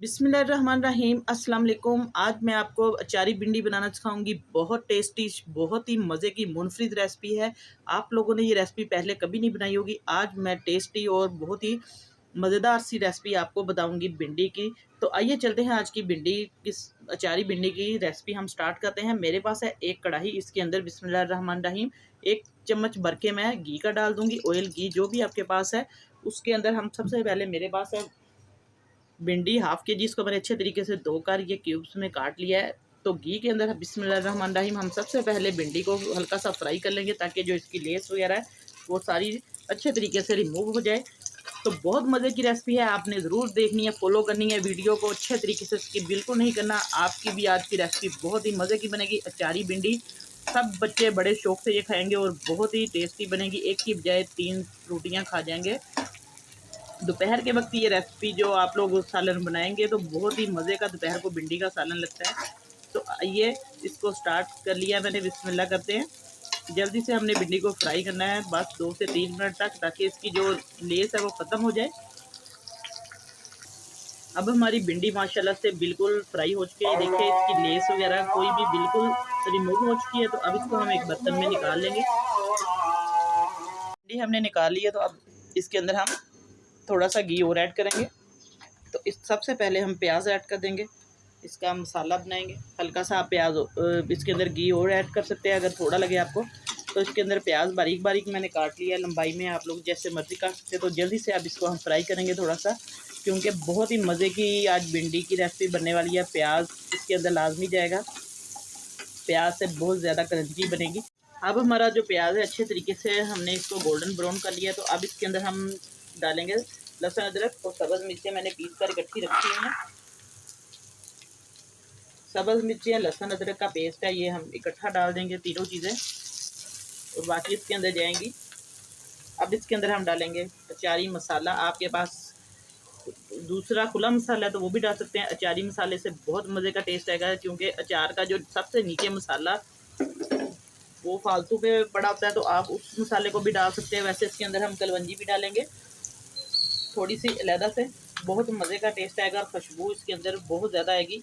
बिस्मिल्लाहिर्रहमानिर्रहीम अस्सलाम वालेकुम। आज मैं आपको अचारी भिंडी बनाना सिखाऊंगी। बहुत टेस्टी, बहुत ही मज़े की मुनफरिद रेसिपी है। आप लोगों ने ये रेसिपी पहले कभी नहीं बनाई होगी। आज मैं टेस्टी और बहुत ही मज़ेदार सी रेसिपी आपको बताऊंगी भिंडी की। तो आइए चलते हैं आज की भिंडी किस अचारी भिंडी की रेसिपी हम स्टार्ट करते हैं। मेरे पास है एक कढ़ाई, इसके अंदर बिस्मिल्लाहिर्रहमानिर्रहीम 1 चम्मच भर के मैं घी का डाल दूंगी। ऑयल घी जो भी आपके पास है उसके अंदर हम सबसे पहले, मेरे पास है भिंडी हाफ़ के जी, इसको मैंने अच्छे तरीके से धोकर ये क्यूब्स में काट लिया है। तो घी के अंदर बिस्मिल्लाहिर्रहमानिर्रहीम हम सबसे पहले भिंडी को हल्का सा फ्राई कर लेंगे ताकि जो इसकी लेस वगैरह है वो सारी अच्छे तरीके से रिमूव हो जाए। तो बहुत मज़े की रेसिपी है, आपने ज़रूर देखनी है, फॉलो करनी है वीडियो को अच्छे तरीके से, स्किप बिल्कुल नहीं करना। आपकी भी आज की रेसिपी बहुत ही मज़े की बनेगी। अचारी भिंडी सब बच्चे बड़े शौक से ये खाएंगे और बहुत ही टेस्टी बनेगी। एक की बजाय 3 रोटियाँ खा जाएंगे। दोपहर के वक्त ये रेसिपी जो आप लोग सालन बनाएंगे तो बहुत ही मज़े का दोपहर को भिंडी का सालन लगता है। तो आइए इसको स्टार्ट कर लिया मैंने, बिस्मिल्लाह करते हैं। जल्दी से हमने भिंडी को फ्राई करना है, बस 2 से 3 मिनट तक, ताकि इसकी जो लेस है वो ख़त्म हो जाए। अब हमारी भिंडी माशाल्लाह से बिल्कुल फ्राई हो चुकी है। देखिए इसकी लेस वगैरह कोई भी बिल्कुल रिमूव हो चुकी है। तो अब इसको हम एक बर्तन में निकाल लेंगे। भिंडी हमने निकाल ली है, तो अब इसके अंदर हम थोड़ा सा घी और ऐड करेंगे। तो इस सबसे पहले हम प्याज ऐड कर देंगे, इसका मसाला बनाएंगे। हल्का सा आप प्याज इसके अंदर घी और ऐड कर सकते हैं अगर थोड़ा लगे आपको। तो इसके अंदर प्याज बारीक बारीक मैंने काट लिया, लंबाई में आप लोग जैसे मर्जी काट सकते हैं। तो जल्दी से अब इसको हम फ्राई करेंगे थोड़ा सा, क्योंकि बहुत ही मज़े की आज भिंडी की रेसिपी बनने वाली है। प्याज इसके अंदर लाजमी जाएगा, प्याज से बहुत ज़्यादा क्रंची बनेगी। अब हमारा जो प्याज है अच्छे तरीके से हमने इसको गोल्डन ब्राउन कर लिया। तो अब इसके अंदर हम डालेंगे लहसुन अदरक और सब्ज़ मिर्चें मैंने पीस कर इकट्ठी रखी हैं। सब्ज़ मिर्चें, लहसुन अदरक का पेस्ट है, ये हम इकट्ठा डाल देंगे तीनों चीज़ें, और बाकी इसके अंदर जाएंगी। अब इसके अंदर हम डालेंगे अचारी मसाला। आपके पास दूसरा खुला मसाला है तो वो भी डाल सकते हैं। अचारी मसाले से बहुत मज़े का टेस्ट आएगा, क्योंकि अचार का जो सबसे नीचे मसाला वो फालतू पे पड़ा होता है, तो आप उस मसाले को भी डाल सकते हैं। वैसे इसके अंदर हम कलवंजी भी डालेंगे थोड़ी सी अलहदा से, बहुत मज़े का टेस्ट आएगा। खुशबू इसके अंदर बहुत ज़्यादा आएगी।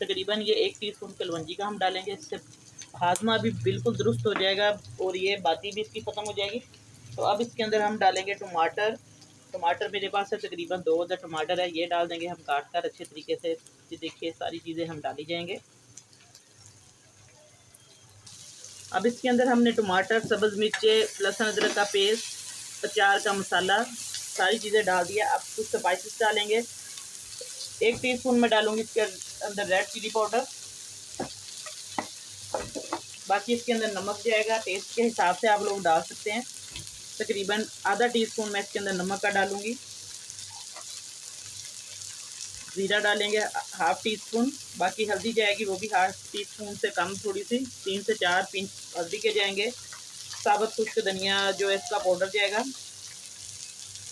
तकरीबन ये 1 टीस्पून कलवंजी का हम डालेंगे, इससे हाजमा भी बिल्कुल दुरुस्त हो जाएगा और ये बाती भी इसकी ख़त्म हो जाएगी। तो अब इसके अंदर हम डालेंगे टमाटर। टमाटर मेरे पास है तकरीबन 2 अदर टमाटर है, ये डाल देंगे हम काट कर अच्छे तरीके से। ये देखिए सारी चीज़ें हम डाली जाएंगे। अब इसके अंदर हमने टमाटर, सब्ज़ मिर्चें, लहसुन अदरक का पेस्ट, अचार का मसाला, सारी चीज़ें डाल दिया। अब कुछ स्पाइसेस डालेंगे। 1 टीस्पून में डालूंगी इसके अंदर रेड चिली पाउडर। बाकी इसके अंदर नमक जाएगा, टेस्ट के हिसाब से आप लोग डाल सकते हैं। तकरीबन आधा टीस्पून मैं इसके अंदर नमक का डालूंगी। ज़ीरा डालेंगे हाफ़ टीस्पून। बाकी हल्दी जाएगी, वो भी हाफ़ टीस्पून से कम, थोड़ी सी 3 से 4 पिंच हल्दी के जाएंगे। साबुत खुश्क धनिया जो है इसका पाउडर जाएगा,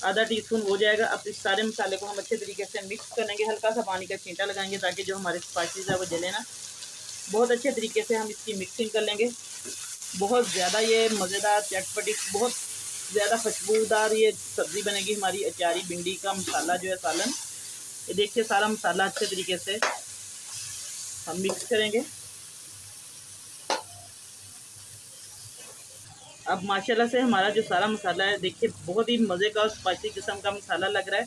आधा टीस्पून वो जाएगा। अब इस सारे मसाले को हम अच्छे तरीके से मिक्स करेंगे। हल्का सा पानी का छींटा लगाएंगे ताकि जो हमारे स्पाइसेस है वो जले ना। बहुत अच्छे तरीके से हम इसकी मिक्सिंग कर लेंगे। बहुत ज़्यादा ये मज़ेदार, चटपटी, बहुत ज़्यादा खुशबूदार ये सब्ज़ी बनेगी हमारी अचारी भिंडी का मसाला जो है सालन। ये देखिए सारा मसाला अच्छे तरीके से हम मिक्स करेंगे। अब माशाल्लाह से हमारा जो सारा मसाला है, देखिए बहुत ही मज़े का और स्पाइसी किस्म का मसाला लग रहा है।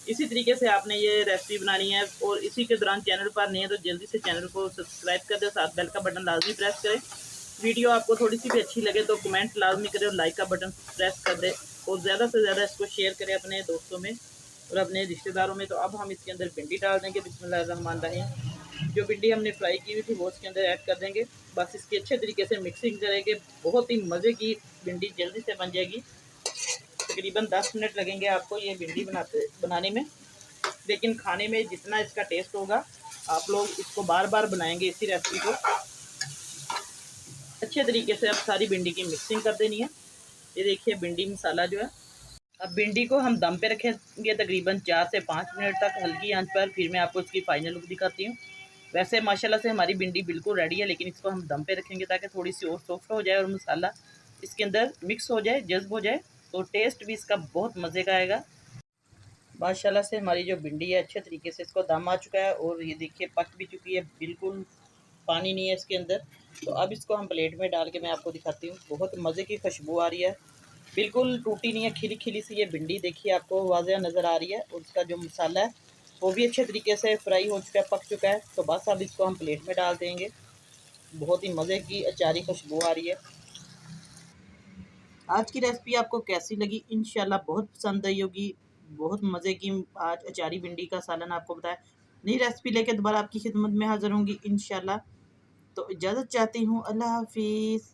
इसी तरीके से आपने ये रेसिपी बनानी है। और इसी के दौरान चैनल पर नहीं है तो जल्दी से चैनल को सब्सक्राइब कर दें, साथ बेल का बटन लाजमी प्रेस करें। वीडियो आपको थोड़ी सी भी अच्छी लगे तो कमेंट लाजमी करें और लाइक का बटन प्रेस कर दें, और ज़्यादा से ज़्यादा इसको शेयर करें अपने दोस्तों में और अपने रिश्तेदारों में। तो अब हम इसके अंदर भिंडी डाल देंगे, बिस्मिल्लाहिर्रहमानिर्रहीम। जो भिंडी हमने फ्राई की हुई थी वो इसके अंदर ऐड कर देंगे। बस इसकी अच्छे तरीके से मिक्सिंग करेंगे। बहुत ही मज़े की भिंडी जल्दी से बन जाएगी। तकरीबन 10 मिनट लगेंगे आपको ये भिंडी बनाने में, लेकिन खाने में जितना इसका टेस्ट होगा, आप लोग इसको बार बार बनाएंगे इसी रेसिपी को। अच्छे तरीके से अब सारी भिंडी की मिक्सिंग कर देनी है। ये देखिए भिंडी मसाला जो है। अब भिंडी को हम दम पे रखेंगे तकरीबन 4 से 5 मिनट तक हल्की आंच पर, फिर मैं आपको इसकी फाइनल लुक दिखाती हूँ। वैसे माशाल्लाह से हमारी भिंडी बिल्कुल रेडी है, लेकिन इसको हम दम पे रखेंगे ताकि थोड़ी सी और सॉफ्ट हो जाए और मसाला इसके अंदर मिक्स हो जाए, जज्ब हो जाए, तो टेस्ट भी इसका बहुत मज़े का आएगा। माशाल्लाह से हमारी जो भिंडी है अच्छे तरीके से इसको दम आ चुका है और ये देखिए पक भी चुकी है, बिल्कुल पानी नहीं है इसके अंदर। तो अब इसको हम प्लेट में डाल के मैं आपको दिखाती हूँ। बहुत मज़े की खुशबू आ रही है, बिल्कुल टूटी नहीं है, खिली-खिली सी ये भिंडी देखिए आपको वाज़ेह नज़र आ रही है और उसका जो मसाला है वो भी अच्छे तरीके से फ्राई हो चुका है, पक चुका है। तो बस अब इसको हम प्लेट में डाल देंगे। बहुत ही मज़े की अचारी खुशबू आ रही है। आज की रेसिपी आपको कैसी लगी? इंशाल्लाह बहुत पसंद आई होगी। बहुत मज़े की आज अचारी भिंडी का सालन आपको बताया। नई रेसिपी लेके दोबारा आपकी खिदमत में हाज़िर होंगी इंशाल्लाह। तो इजाज़त चाहती हूँ। अल्लाह हाफ़िज़।